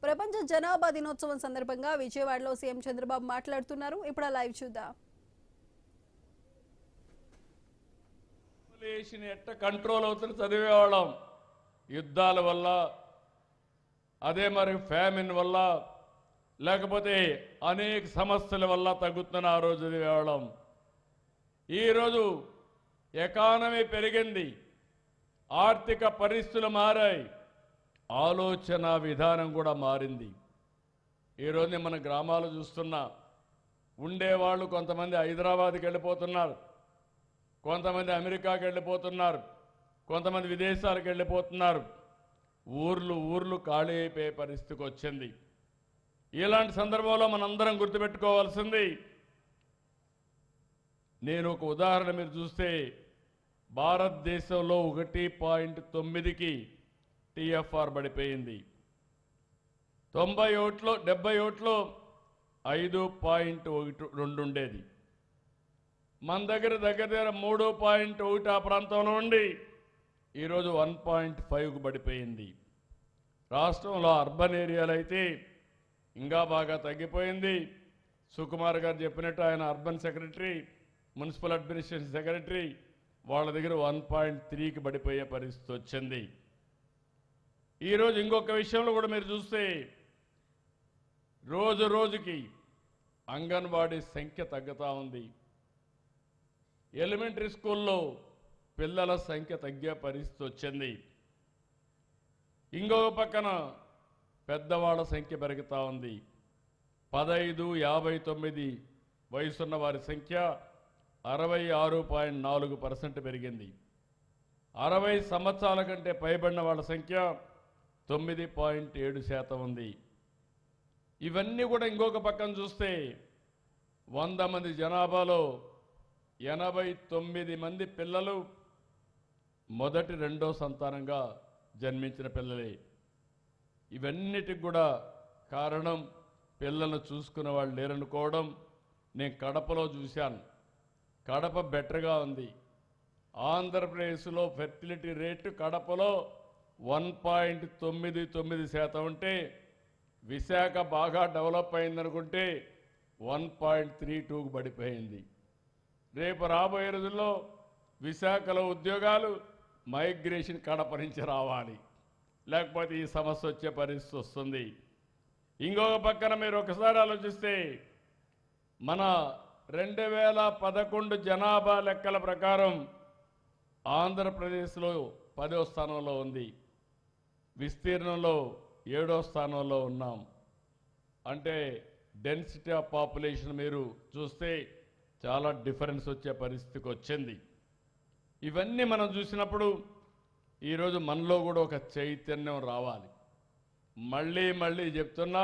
ప్రపంచ జనాభా దినోత్సవం సందర్భంగా విజయవాడలో సీఎం చంద్రబాబు మాట్లాడుతున్నారు. ఇప్పుడు ఆ లైవ్ చూద్దాం. పాపులేషన్ ఎట్ట కంట్రోల్ అవుతుంది చదివేవాళ్ళం. యుద్ధాల వల్ల, అదే మరి ఫ్యామిన్ వల్ల, లేకపోతే అనేక సమస్యల వల్ల తగ్గుతున్న ఆ రోజు చదివేవాళ్ళం. ఈరోజు ఎకానమీ పెరిగింది, ఆర్థిక పరిస్థితులు మారాయి, ఆలోచన విధానం కూడా మారింది. ఈరోజు మన గ్రామాలు చూస్తున్నా, ఉండేవాళ్ళు కొంతమంది హైదరాబాద్కి వెళ్ళిపోతున్నారు, కొంతమంది అమెరికాకి వెళ్ళిపోతున్నారు, కొంతమంది విదేశాలకు వెళ్ళిపోతున్నారు. ఊర్లు ఖాళీ అయిపోయే పరిస్థితికి వచ్చింది. ఇలాంటి సందర్భంలో మనందరం గుర్తుపెట్టుకోవాల్సింది, నేను ఒక ఉదాహరణ మీరు చూస్తే, భారతదేశంలో 1.9కి టీఎఫ్ఆర్ పడిపోయింది. 70 ఓట్లో 5.12 ఉండేది. మన దగ్గర 3.1 ఆ ప్రాంతంలో ఉండి ఈరోజు 1.5కు పడిపోయింది. రాష్ట్రంలో అర్బన్ ఏరియాలు అయితే ఇంకా బాగా తగ్గిపోయింది. సుకుమార్ గారు చెప్పినట్టు ఆయన urban secretary, municipal administration secretary, వాళ్ళ దగ్గర 1.3కి పడిపోయే పరిస్థితి వచ్చింది. ఈరోజు ఇంకొక విషయంలో కూడా మీరు చూస్తే, రోజు రోజుకి అంగన్వాడీ సంఖ్య తగ్గుతూ ఉంది. ఎలిమెంటరీ స్కూల్లో పిల్లల సంఖ్య తగ్గే పరిస్థితి వచ్చింది. ఇంకొక పక్కన పెద్దవాళ్ళ సంఖ్య పెరుగుతూ ఉంది. 15-59 వయసున్న వారి సంఖ్య 66.4% పెరిగింది. 60 సంవత్సరాల కంటే పైబడిన వాళ్ళ సంఖ్య 9.7% ఉంది. ఇవన్నీ కూడా ఇంకొక పక్కన చూస్తే 100 మంది జనాభాలో 89 మంది పిల్లలు మొదటి రెండో సంతానంగా జన్మించిన పిల్లలే. ఇవన్నిటికి కూడా కారణం పిల్లలను చూసుకునే వాళ్ళు లేరనుకోవడం. నేను కడపలో చూశాను, కడప బెటర్గా ఉంది. ఆంధ్రప్రదేశ్లో ఫెర్టిలిటీ రేటు కడపలో 1.99% ఉంటే, విశాఖ బాగా డెవలప్ అయిందనుకుంటే 1.32కు పడిపోయింది. రేపు రాబోయే రోజుల్లో విశాఖలో ఉద్యోగాలు మైగ్రేషన్ కడప నుంచి రావాలి, లేకపోతే ఈ సమస్య వచ్చే పరిస్థితి వస్తుంది. ఇంకొక పక్కన మీరు ఒకసారి ఆలోచిస్తే, మన 2011 జనాభా లెక్కల ప్రకారం ఆంధ్రప్రదేశ్లో 10వ స్థానంలో ఉంది, విస్తీర్ణంలో 7వ స్థానంలో ఉన్నాం. అంటే డెన్సిటీ ఆఫ్ పాపులేషన్ మీరు చూస్తే చాలా డిఫరెన్స్ వచ్చే పరిస్థితికి వచ్చింది. ఇవన్నీ మనం చూసినప్పుడు ఈరోజు మనలో కూడా ఒక చైతన్యం రావాలి. మళ్ళీ చెప్తున్నా,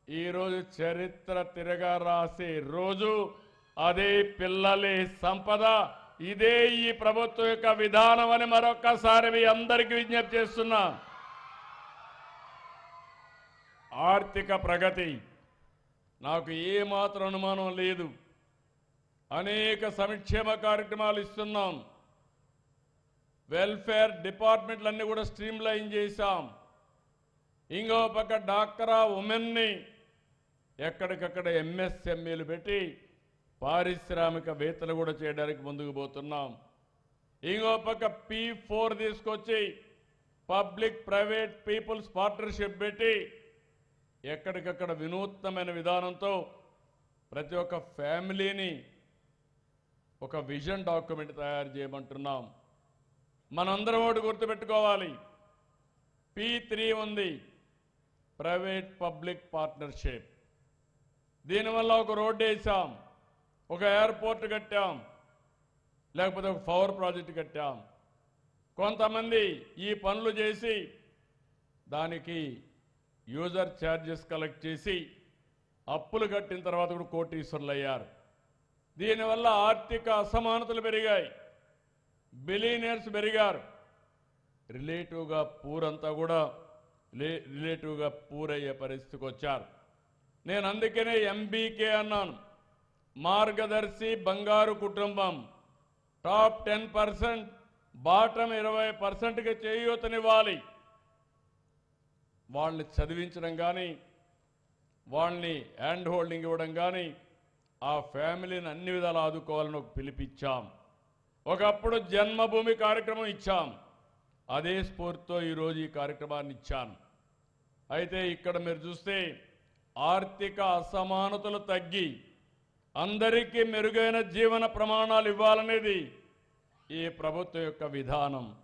ఈరోజు చరిత్ర తిరగా రాసే రోజు. అదే పిల్లలే సంపద, ఇదే ఈ ప్రభుత్వం యొక్క విధానం అని మరొక్కసారి మీ అందరికీ విజ్ఞప్తి చేస్తున్నా. ఆర్థిక ప్రగతి నాకు ఏమాత్రం అనుమానం లేదు. అనేక సంక్షేమ కార్యక్రమాలు ఇస్తున్నాం. వెల్ఫేర్ డిపార్ట్మెంట్లన్నీ కూడా స్ట్రీమ్లైన్ చేశాం. ఇంకో పక్క డాక్టరా ఉమెన్ని ఎక్కడికక్కడ ఎంఎస్ఎంఈలు పెట్టి పారిశ్రామికవేత్తలు కూడా చేయడానికి ముందుకు పోతున్నాం. ఇంకో పక్క P4 తీసుకొచ్చి పబ్లిక్ ప్రైవేట్ పీపుల్స్ పార్ట్నర్షిప్ పెట్టి ఎక్కడికక్కడ వినూత్నమైన విధానంతో ప్రతి ఒక్క ఫ్యామిలీని ఒక విజన్ డాక్యుమెంట్ తయారు చేయమంటున్నాం. మనందరం ఒకటి గుర్తుపెట్టుకోవాలి, P3 ఉంది, ప్రైవేట్ పబ్లిక్ పార్ట్నర్షిప్. దీనివల్ల ఒక రోడ్డు వేసాం, ఒక ఎయిర్పోర్ట్ కట్టాం, లేకపోతే ఒక పవర్ ప్రాజెక్ట్ కట్టాం. కొంతమంది ఈ పనులు చేసి దానికి యూజర్ ఛార్జెస్ కలెక్ట్ చేసి అప్పులు కట్టిన తర్వాత కూడా కోటీశ్వరులు అయ్యారు. దీనివల్ల ఆర్థిక అసమానతలు పెరిగాయి, బిలియనర్స్ పెరిగారు. రిలేటివ్గా పూరంతా కూడా రిలేటివ్గా పూరయ్యే పరిస్థితికి వచ్చారు. నేను అందుకనే MBK అన్నాను, మార్గదర్శి బంగారు కుటుంబం. టాప్ 10%, బాటం 20%కి చేయూతనివ్వాలి. వాళ్ళని చదివించడం కానీ వాళ్ళని హ్యాండ్ హోల్డింగ్ ఇవ్వడం కానీ ఆ ఫ్యామిలీని అన్ని విధాలు ఆదుకోవాలని ఒక పిలిపిచ్చాం. ఒకప్పుడు జన్మభూమి కార్యక్రమం ఇచ్చాం. అదే స్ఫూర్తితో ఈరోజు ఈ కార్యక్రమాన్ని ఇచ్చాను. అయితే ఇక్కడ మీరు చూస్తే ఆర్థిక అసమానతలు తగ్గి అందరికీ మెరుగైన జీవన ప్రమాణాలు ఇవ్వాలనేది ఈ ప్రభుత్వం యొక్క విధానం.